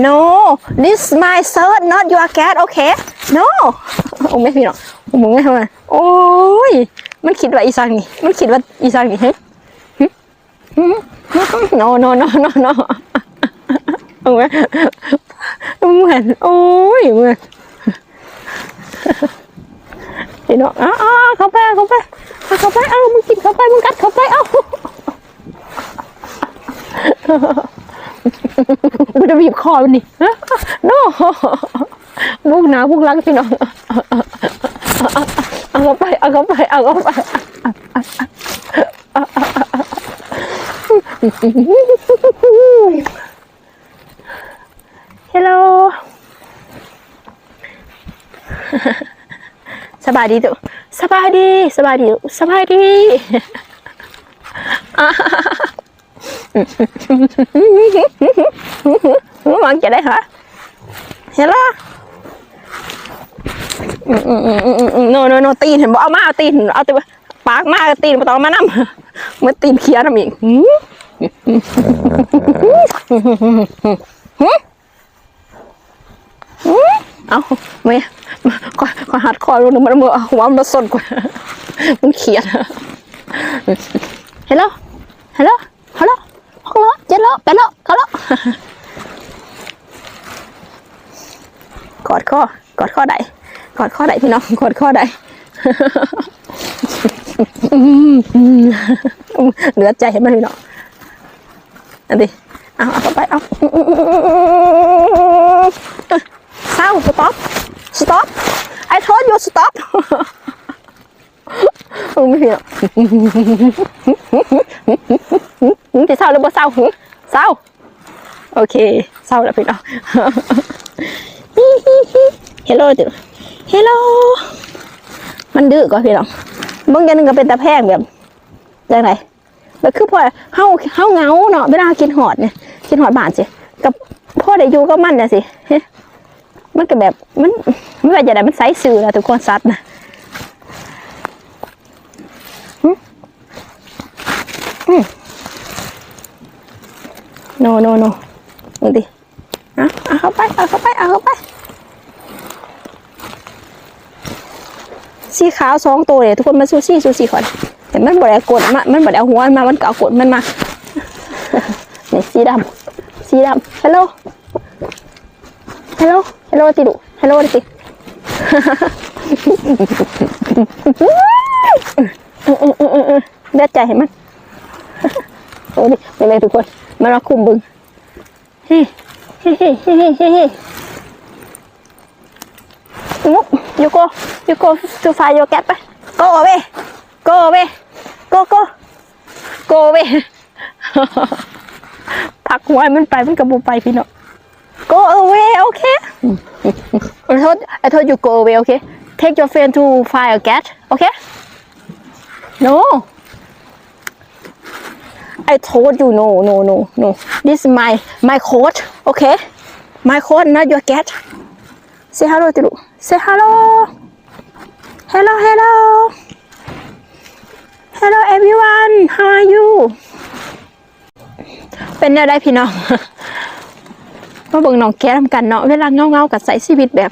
no this my shirt not your cat okay no โอ้ไม่พี่หรอกมึงไม่ทำไมโอ้ยมันคิดว่าอีสังนี่มันคิดว่าอีสังนี่เฮ้ย no no no no no เอาไหมเหมือนโอ้ยเหมือนพี่น้องเข้าไปเข้าไปเอามึงกินเข้าไปมึงกัดเข้าไปเอากูจะบีบคอมันนี่ no บุกหนาบุกลังพี่น้องเอาเข้าไปHello สบายดีตุ๊สบายดีมันจะได้เหรอ Hello no ตีนเห็นบอกเอามาเอาตีนเอาตัวปากมาตีนมาต่อมานั่มเมื่อตีนเคี้ยวน้ำอีกเอาไม่ขอหัดคอลงมันมือหัวมันสดกว่ามันเขียดHello 6 ล้อ 7 ล้อ 8 ล้อ 9 ล้อกอดข้อใดพี่น้องกอดข้อใดเหลือใจเห็นไหมพี่น้องอันนี้เอาเข้าไปเอาเศร้า stop I told you stop ไม่พี่น้องจะเศร้าหรือเปล่าเศร้าโอเคเศร้าแล้วพี่น้องHello เดี๋ยว Hello มันดื้อก็พี่น้องบางอย่างนึงก็เป็นตาแพงแบบยังไงแบบคือพอเฮาเงาเนาะเวลากินหอดเนี่ยกินหอดบ้านสิกับพ่อได้อยู่ก็มันเนี่ยสิมันก็แบบมันไม่ว่าจะได้มันไซส์สื่อนะทุกคนซัดนะno ดูดิเอาเข้าไปสีขาว2 ตัวเลยทุกคนมาซูซี่ก่อนแต่มันบ่ได้กดมันบ่ได้หัวมามันก็เอากดมันมาเนี่ยสีดำ Hello ติดุ Hello ติเลือดใจเห็นมันโอ้ยนี่เลยทุกคนมันมาคุมบึงเฮ้ you go to find your cat ไป go away go awayพักหัวมันไปมันกระบุไปพี่น้อง go away okay I told you go away okay take your friend to find a cat okay no I told you no this is my coat okay my coat not your cat say hello ติลูsay hello everyone how are you เป็นอะไรพี่น้องมาเบิ่งน้องแก้ทำกันเนาะเวลาเงากับใส่ชีวิตแบบ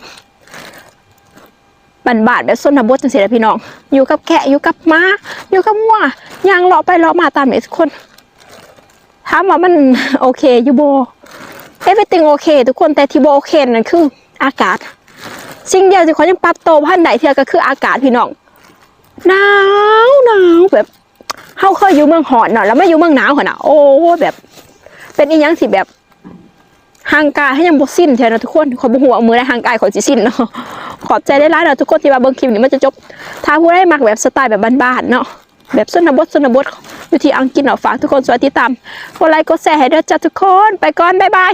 บาดแบบส้นบดจังสิแหละพี่น้องอยู่กับแกะอยู่กับม้าอยู่กับวัวยางเลาะไปเลาะมาตามทุกคนถามว่ามันโอเคอยู่โบ everything โอเคทุกคนแต่ที่โบโอเคนั่นคืออากาศสิ่งเดียวที่เขายังปรับโตพันใดเทียก็คืออากาศพี่น้องหนาวแบบเขาเคยอยู่เมืองหอนเนาะแล้วไม่อยู่เมืองหนาวเหรอนะโอ้แบบเป็นอีหยังสิแบบห่างกายให้ยังบดสิ้นเถอะนะทุกคนขอบุหัวมือได้ห่างกายขอจีสิ้นเนาะขอบใจได้ร้ายเนาะทุกคนที่มาเบิ่งคลิปนี้มันจะจบถ้าผู้ได้มักแบบสไตล์แบบบ้านๆเนาะแบบส้นบดอยู่ที่อังกฤษเนาะฝากทุกคนสวัสดีตามกดไลค์กดแชร์ให้ด้วยจ้าทุกคนไปก่อนบ๊ายบาย